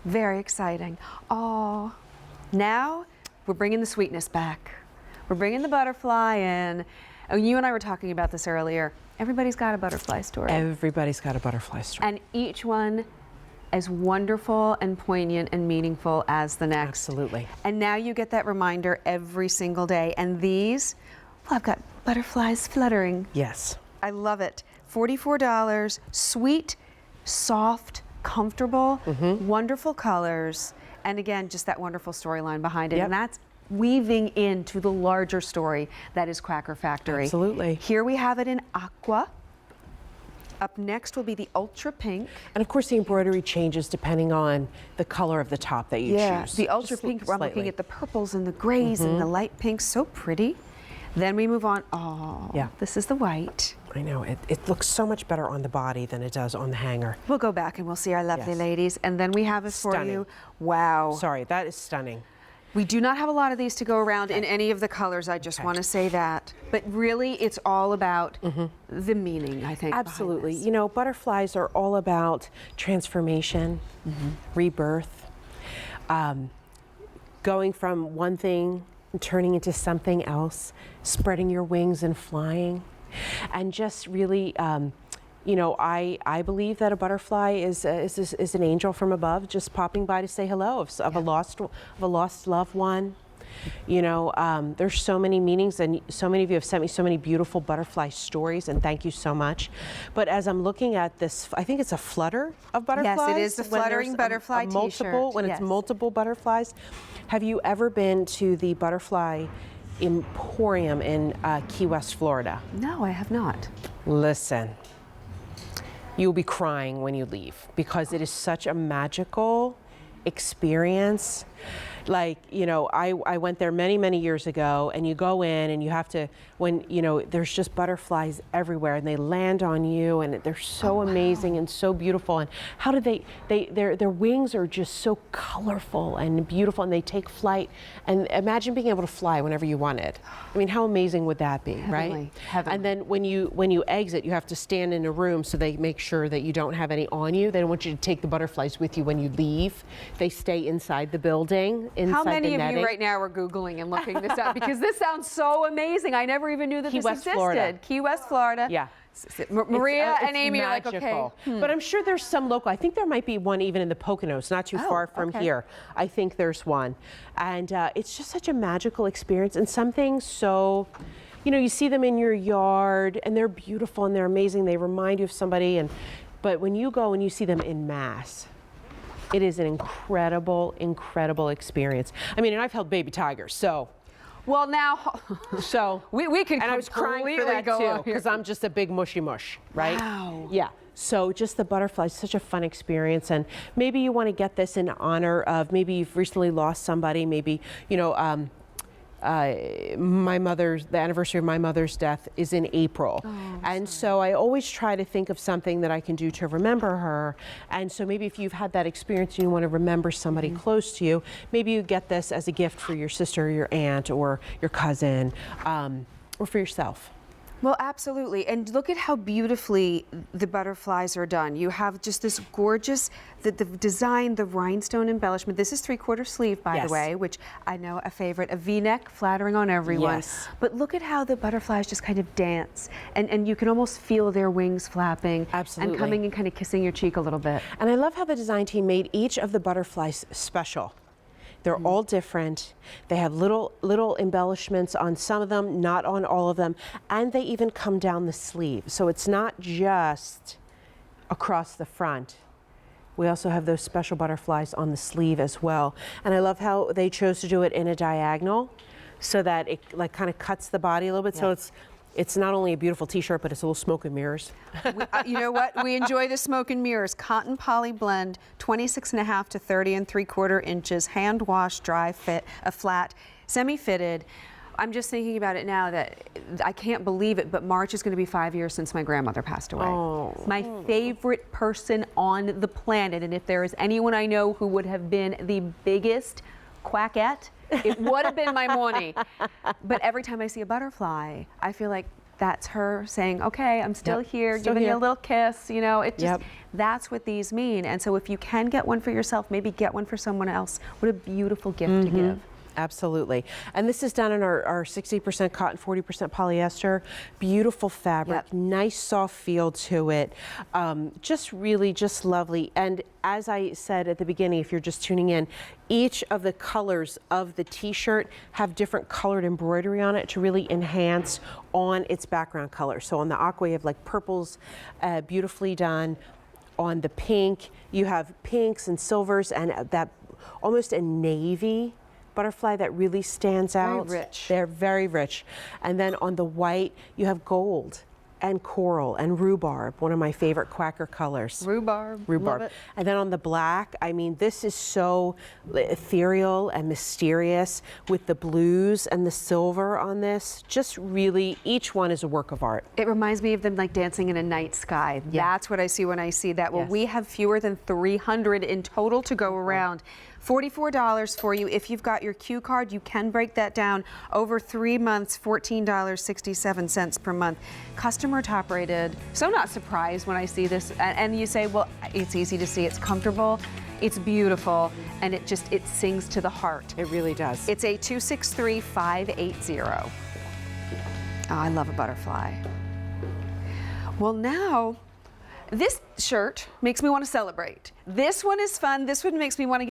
Very exciting. Oh, now we're bringing the sweetness back. We're bringing the butterfly in. Oh, you and I were talking about this earlier. Everybody's got a butterfly story. Everybody's got a butterfly story. And each one as wonderful and poignant and meaningful as the next. Absolutely. And now you get that reminder every single day. And these, well, I've got butterflies fluttering. Yes. I love it. $44, sweet, soft, comfortable, wonderful colors. And again, just that wonderful storyline behind it. Yep. And that's weaving into the larger story that is Quacker Factory. Absolutely. Here we have it in aqua. Up next will be the ultra pink. And of course the embroidery changes depending on the color of the top that you choose. The ultra Just pink, I'm slightly. looking at the purples and the grays and the light pinks, so pretty. Then we move on, oh, Yeah. this is the white. I know, it looks so much better on the body than it does on the hanger. We'll go back and we'll see our lovely Yes. ladies. And then we have it for Stunning. you. Wow. Sorry, that is stunning. We do not have a lot of these to go around in any of the colors, I just want to say that. But really, it's all about the meaning, I think. Absolutely. You know, butterflies are all about transformation, rebirth, going from one thing and turning into something else, spreading your wings and flying. And just really, you know, I believe that a butterfly is an angel from above, just popping by to say hello of a lost loved one. You know, there's so many meanings, and so many of you have sent me so many beautiful butterfly stories, and thank you so much. But as I'm looking at this, I think it's a flutter of butterflies. Yes, it is the fluttering butterfly t-shirt. When it's multiple butterflies. Have you ever been to the Butterfly Emporium in Key West, Florida? No, I have not. Listen, you'll be crying when you leave because it is such a magical experience. Like, you know, I went there many, many years ago, and you go in and you have to, when, you know, there's just butterflies everywhere and they land on you, and they're so amazing and so beautiful. And how do their wings are just so colorful and beautiful, and they take flight. And imagine being able to fly whenever you wanted. I mean, how amazing would that be, right? Heavenly. And then when you exit, you have to stand in a room so they make sure that you don't have any on you. They don't want you to take the butterflies with you when you leave. They stay inside the building. How many of you right now are Googling and looking this up? Because this sounds so amazing. I never even knew that this existed. Florida. Key West, Florida. Yeah. Maria It's and Amy magical. are like, okay. But I'm sure there's some local. I think there might be one even in the Poconos, not too far from here. I think there's one. And it's just such a magical experience, and something so, you know, you see them in your yard and they're beautiful and they're amazing. They remind you of somebody. But when you go and you see them in mass, it is an incredible, incredible experience. I mean, and I've held baby tigers, so. Well, now, we can. And I was crying for that too, because I'm just a big mushy mush, right? Wow. Yeah. So just the butterflies, such a fun experience. And maybe you want to get this in honor of, maybe you've recently lost somebody, maybe, you know, the anniversary of my mother's death is in April. And so I always try to think of something that I can do to remember her. And so maybe if you've had that experience and you want to remember somebody close to you, maybe you get this as a gift for your sister or your aunt or your cousin, or for yourself. Well, absolutely. And look at how beautifully the butterflies are done. You have just this gorgeous, the design, the rhinestone embellishment. This is 3/4 sleeve, by the way, which I know a favorite, a V-neck, flattering on everyone. Yes. But look at how the butterflies just kind of dance, and you can almost feel their wings flapping. Absolutely. And coming and kind of kissing your cheek a little bit. And I love how the design team made each of the butterflies special. They're all different. They have little embellishments on some of them, not on all of them, and they even come down the sleeve. So it's not just across the front. We also have those special butterflies on the sleeve as well. And I love how they chose to do it in a diagonal so that it like kind of cuts the body a little bit. So it's not only a beautiful t-shirt, but it's a little smoke and mirrors. You know what? We enjoy the smoke and mirrors. Cotton poly blend, 26.5 to 30 3/4 inches, hand washed, dry fit, a flat, semi-fitted. I'm just thinking about it now that I can't believe it, but March is going to be 5 years since my grandmother passed away. My favorite person on the planet, and if there is anyone I know who would have been the biggest quackette, it would have been my Moni. But every time I see a butterfly, I feel like that's her saying, okay, I'm still Yep, here, still giving you here. a little kiss, you know, it just, Yep. that's what these mean. And so if you can get one for yourself, maybe get one for someone else. What a beautiful gift to give. Absolutely. And this is done in our 60% cotton, 40% polyester. Beautiful fabric, Yep. nice soft feel to it. Just really just lovely. And as I said at the beginning, if you're just tuning in, each of the colors of the t-shirt have different colored embroidery on it to really enhance on its background color. So on the aqua, you have like purples, beautifully done. On the pink, you have pinks and silvers and that almost a navy butterfly that really stands out. Very rich. They're very rich. And then on the white, you have gold and coral and rhubarb, one of my favorite Quacker colors. Rhubarb, Rhubarb. love it. And then on the black, I mean, this is so ethereal and mysterious with the blues and the silver on this. Just really, each one is a work of art. It reminds me of them like dancing in a night sky. That's what I see when I see that. Well, Yes. we have fewer than 300 in total to go around. $44 for you. If you've got your Q card, you can break that down over 3 months, $14.67 per month. Customer top rated. So not surprised when I see this. And you say, well, it's easy to see, it's comfortable, it's beautiful, and it sings to the heart. It really does. It's a 263580. Oh, I love a butterfly. Well, now, this shirt makes me want to celebrate. This one is fun. This one makes me want to